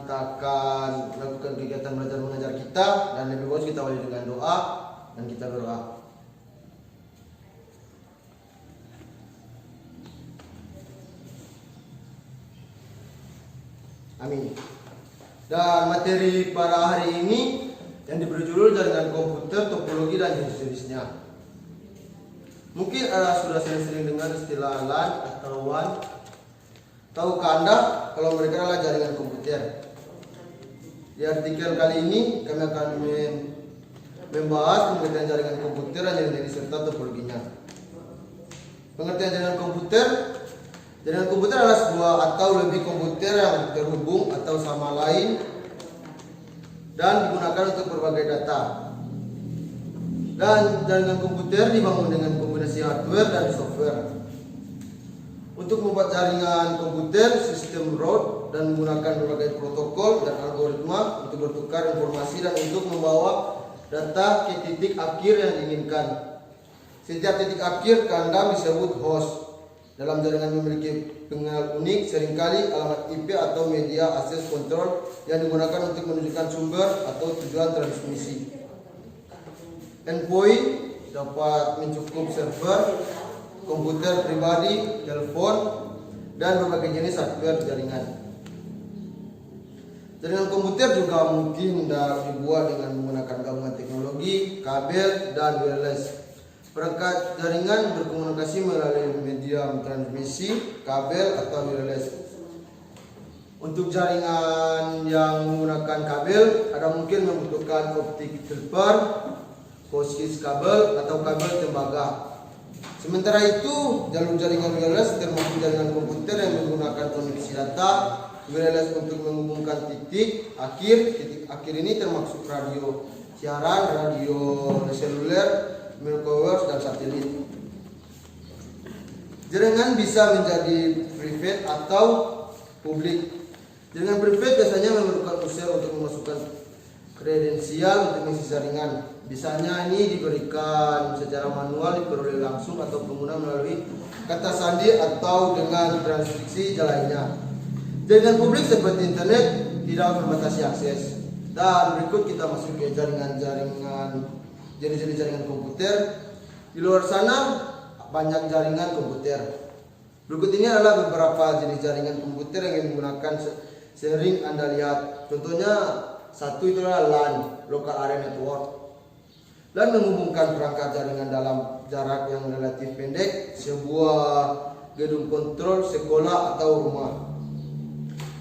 kita akan melakukan kegiatan belajar mengajar kita, dan lebih bagus kita awali dengan doa dan kita berdoa. Amin. Dan materi pada hari ini yang diberi judul jaringan komputer, topologi dan jenis-jenisnya. Mungkin sudah sering-sering dengar istilah LAN atau WAN. Tahukah Anda kalau mereka adalah jaringan komputer? Di artikel kali ini kami akan membahas pengertian jaringan komputer dan jenis serta topologinya. Pengertian jaringan komputer. Jaringan komputer adalah sebuah atau lebih komputer yang terhubung atau sama lain dan digunakan untuk berbagai data. Dan jaringan komputer dibangun dengan kombinasi hardware dan software. Untuk membuat jaringan komputer, sistem root dan menggunakan berbagai protokol dan algoritma untuk bertukar informasi dan untuk membawa data ke titik akhir yang diinginkan. Setiap titik akhir kandang disebut host. Dalam jaringan memiliki pengenal unik, seringkali alamat IP atau media access control yang digunakan untuk menunjukkan sumber atau tujuan transmisi. Endpoint dapat mencakup server, komputer pribadi, telepon, dan berbagai jenis hardware jaringan. Jaringan komputer juga mungkin dapat dibuat dengan menggunakan gabungan teknologi, kabel, dan wireless. Perangkat jaringan berkomunikasi melalui medium transmisi, kabel, atau wireless. Untuk jaringan yang menggunakan kabel, ada mungkin membutuhkan optik fiber, coaxial kabel, atau kabel tembaga. Sementara itu, jalur jaringan wireless termasuk jaringan komputer yang menggunakan koneksi data wireless untuk menghubungkan titik akhir. Titik akhir ini termasuk radio siaran, radio seluler, microwave, dan satelit. Jaringan bisa menjadi private atau publik. Jaringan private biasanya memerlukan user untuk memasukkan kredensial untuk mengisi jaringan. Biasanya ini diberikan secara manual, diperoleh langsung atau pengguna melalui kata sandi atau dengan transkripsi lainnya. Jaringan publik seperti internet tidak membatasi akses. Dan berikut kita masuk ke jenis-jenis jaringan komputer. Di luar sana banyak jaringan komputer. Berikut ini adalah beberapa jenis jaringan komputer yang menggunakan sering Anda lihat. Contohnya satu itu adalah LAN, Local Area Network. LAN menghubungkan perangkat jaringan dalam jarak yang relatif pendek, sebuah gedung kontrol, sekolah, atau rumah.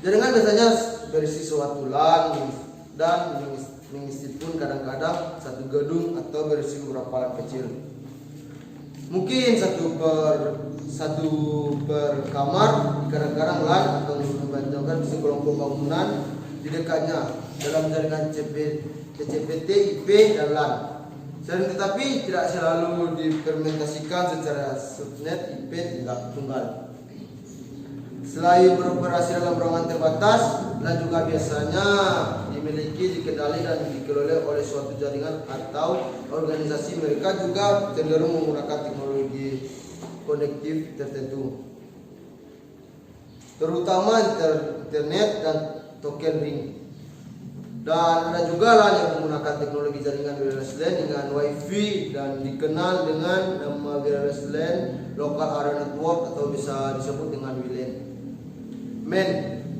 Jaringan biasanya berisi suatu LAN dan mengisi pun kadang-kadang satu gedung atau berisi beberapa LAN kecil. Mungkin satu per kamar, kadang-kadang LAN atau membantukan sekelompok bangunan di dekatnya dalam jaringan TCP/IP, IP, dan LAN. Tetapi tidak selalu diimplementasikan secara subnet IP tunggal. Selain beroperasi dalam ruangan terbatas, LAN juga biasanya dimiliki, dikendali, dan dikelola oleh suatu jaringan atau organisasi. Mereka juga cenderung menggunakan teknologi konektif tertentu, terutama internet dan token ring. Dan ada juga LAN yang menggunakan teknologi jaringan wireless LAN dengan WiFi dan dikenal dengan nama wireless LAN, Local Area Network, atau bisa disebut dengan WLAN. MAN,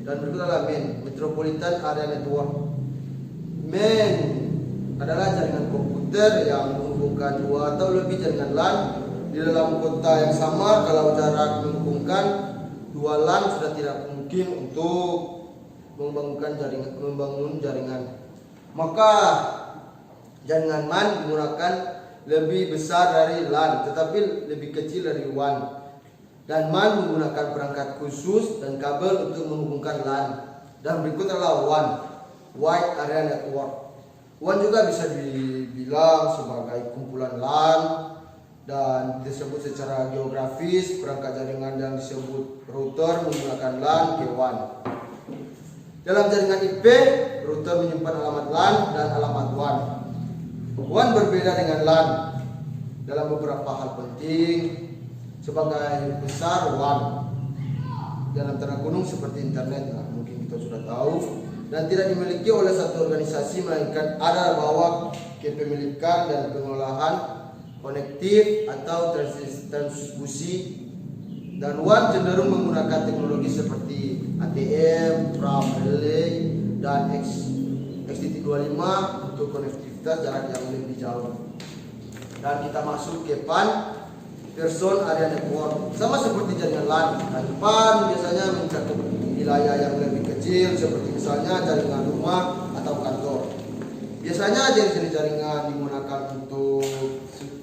dan berikut adalah MAN, Metropolitan Area Network. MAN adalah jaringan komputer yang menghubungkan dua atau lebih jaringan LAN di dalam kota yang sama. Kalau jarak menghubungkan dua LAN sudah tidak mungkin untuk membangun jaringan, maka jaringan MAN menggunakan lebih besar dari LAN tetapi lebih kecil dari WAN. Dan MAN menggunakan perangkat khusus dan kabel untuk menghubungkan LAN. Dan berikut adalah WAN, Wide Area Network. WAN juga bisa dibilang sebagai kumpulan LAN dan disebut secara geografis. Perangkat jaringan yang disebut router menggunakan LAN ke WAN. Dalam jaringan IP, router menyimpan alamat LAN dan alamat WAN. WAN berbeda dengan LAN dalam beberapa hal penting. Sebagai besar WAN dalam tanda gunung seperti internet, mungkin kita sudah tahu. dan tidak dimiliki oleh satu organisasi, melainkan ada bawah kepemilikan dan pengelolaan konektif atau transmisi, dan WAN cenderung menggunakan teknologi seperti ATM, RAM relay, dan XT25 untuk konektivitas jarak yang lebih jauh. Dan kita masuk ke PAN, Person Area Network, sama seperti jaringan LAN. Dan PAN biasanya mencakup wilayah yang lebih kecil, seperti misalnya jaringan rumah atau kantor. Biasanya jenis jaringan digunakan untuk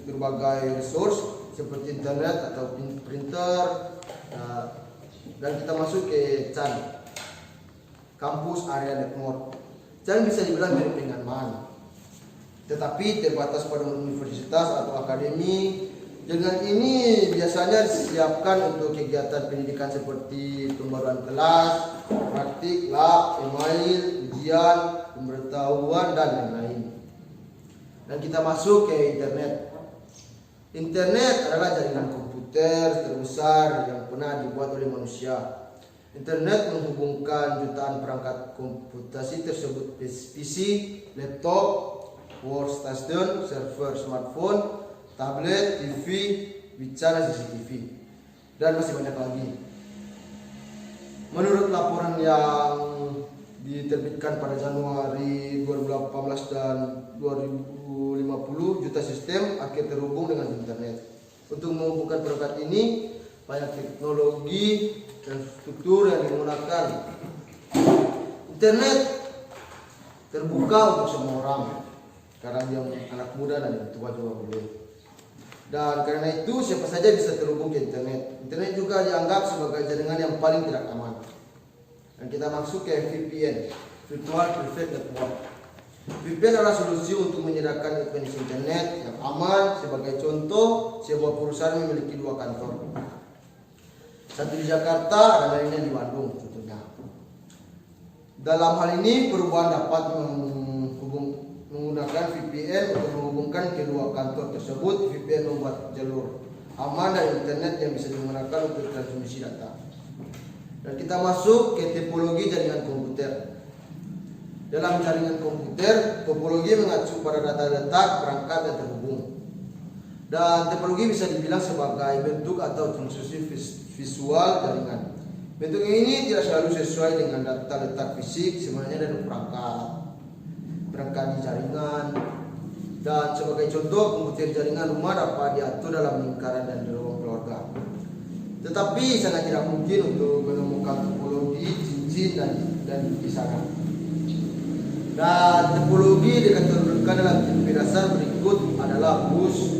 berbagai resource seperti internet atau printer. Dan kita masuk ke CAN, Campus Area Network. CAN bisa dibilang mirip dengan MAN, tetapi terbatas pada universitas atau akademi. Dengan ini biasanya disiapkan untuk kegiatan pendidikan seperti pembaruan kelas, praktik, lab, email, ujian, pemberitahuan, dan lain-lain. Dan kita masuk ke internet. Internet adalah jaringan komputer terbesar yang pernah dibuat oleh manusia. Internet menghubungkan jutaan perangkat komputasi tersebut: PC, laptop, workstation, server smartphone, tablet, TV, bicara, CCTV, dan masih banyak lagi. Menurut laporan yang diterbitkan pada Januari 2018 dan 2050, juta sistem akhir terhubung dengan internet. Untuk menghubungkan perangkat ini, banyak teknologi dan struktur yang digunakan. Internet terbuka untuk semua orang, karena yang anak muda dan yang tua juga boleh. Dan karena itu siapa saja bisa terhubung ke internet. Internet juga dianggap sebagai jaringan yang paling tidak aman. Dan kita masuk ke VPN, Virtual Private Network. VPN adalah solusi untuk menyediakan koneksi internet yang aman. Sebagai contoh, sebuah perusahaan memiliki 2 kantor, satu di Jakarta dan lainnya di Bandung contohnya. Dalam hal ini perubahan dapat menggunakan VPN untuk menghubungkan kedua kantor tersebut. VPN membuat jalur aman dari internet yang bisa digunakan untuk transmisi data. Dan kita masuk ke topologi jaringan komputer. Dalam jaringan komputer, topologi mengacu pada data letak perangkat yang terhubung. Dan topologi bisa dibilang sebagai bentuk atau konstruksi visual jaringan. Bentuk ini tidak selalu sesuai dengan data letak fisik sebenarnya dari perangkat di jaringan. Dan sebagai contoh, komputer jaringan rumah dapat diatur dalam lingkaran dan di ruang keluarga. Tetapi sangat tidak mungkin untuk menemukan topologi cincin dan kisaran. Dan topologi dikategorikan dalam tipe dasar berikut adalah bus,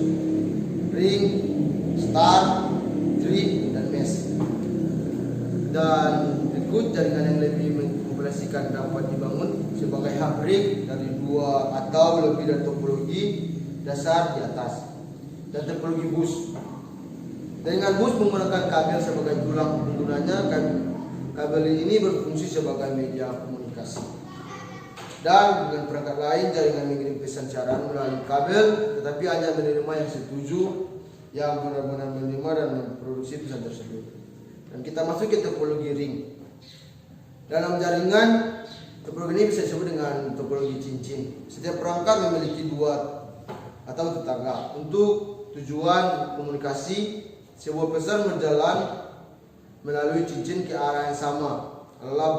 ring, star, tree, dan mesh. Dan berikut jaringan yang lebih mengkompleksikan dapat dibangun sebagai hybrid dari 2 atau lebih dari topologi dasar di atas. Dan topologi bus. Jaringan bus menggunakan kabel sebagai tulang penggunanya. Kabel ini berfungsi sebagai media komunikasi. Dan dengan perangkat lain, jaringan mengirim pesan siaran melalui kabel, tetapi hanya menerima yang setuju, yang benar-benar menerima dan memproduksi pesan tersebut. Dan kita masuk ke topologi ring. Dalam jaringan, topologi ini bisa disebut dengan topologi cincin. Setiap perangkat memiliki 2 atau tetangga. Untuk tujuan komunikasi, sebuah pesan berjalan melalui cincin ke arah yang sama, adalah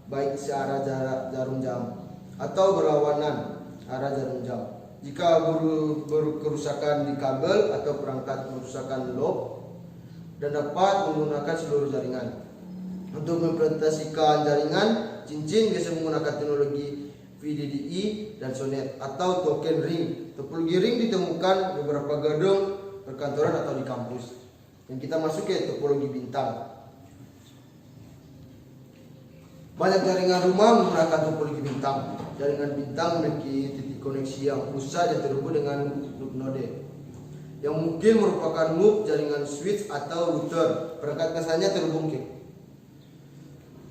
baik searah jarum jam atau berlawanan arah jarum jam. Jika kerusakan di kabel atau perangkat kerusakan loop, dan dapat menggunakan seluruh jaringan. Untuk mempresentasikan jaringan cincin biasa menggunakan teknologi VDDI dan SONET atau token ring. Topologi ring ditemukan di beberapa gedung perkantoran atau di kampus. Dan kita masuk ke topologi bintang. Banyak jaringan rumah menggunakan topologi bintang. Jaringan bintang memiliki titik koneksi yang pusat yang terhubung dengan loop node, yang mungkin merupakan loop jaringan switch atau router. Perangkat kesannya terhubung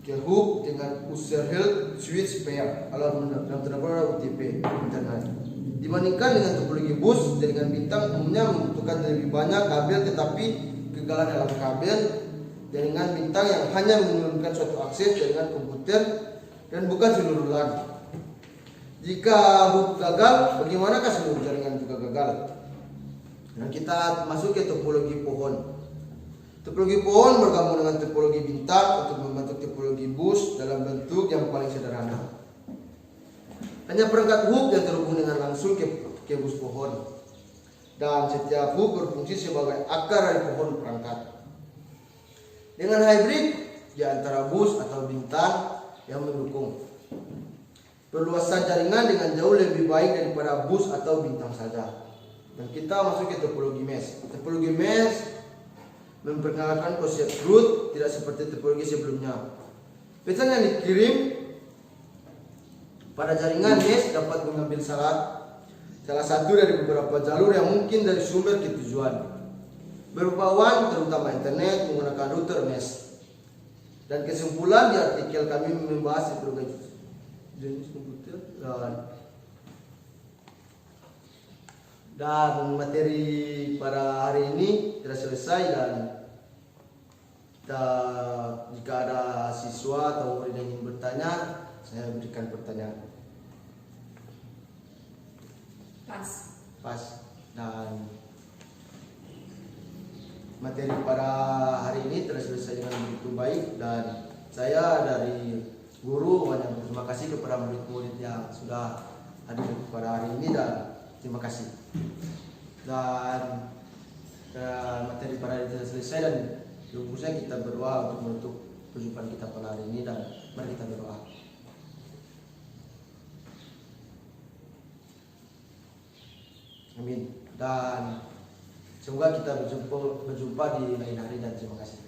ke hub dengan user health switch pair atau dalam tanda UTP internet. Dibandingkan dengan topologi bus, jaringan bintang umumnya membutuhkan lebih banyak kabel, tetapi kegagalan dalam kabel jaringan bintang yang hanya menurunkan suatu akses jaringan komputer dan bukan seluruh LAN. Jika hub gagal, bagaimanakah seluruh jaringan juga gagal? Dan kita masuk ke topologi pohon. Topologi pohon bergabung dengan topologi bintang untuk membentuk topologi bus dalam bentuk yang paling sederhana. Hanya perangkat hub yang terhubung dengan langsung ke bus pohon. Dan setiap hub berfungsi sebagai akar dari pohon perangkat. Dengan hybrid di antara bus atau bintang yang mendukung. Perluasan jaringan dengan jauh lebih baik daripada bus atau bintang saja. Dan kita masuk ke topologi mesh. Topologi mesh memperkenalkan konsep root tidak seperti topologi sebelumnya. Pesan yang dikirim pada jaringan mesh dapat mengambil salah satu dari beberapa jalur yang mungkin dari sumber ke tujuan. Berupa WAN, terutama internet, menggunakan router mesh. Dan kesimpulan di artikel kami membahas berbagai jenis komputer dan materi pada hari ini sudah selesai, dan jika ada siswa atau murid yang ingin bertanya, saya berikan pertanyaan. Pas. Dan materi pada hari ini telah selesai dengan begitu baik, dan saya dari guru hanya berterima kasih kepada murid-murid yang sudah hadir pada hari ini, dan terima kasih. Dan materi pada hari ini telah selesai, dan selanjutnya kita berdoa untuk menutup perjumpaan kita pada hari ini, dan mari kita berdoa. Amin. Dan semoga kita berjumpa di lain hari, dan terima kasih.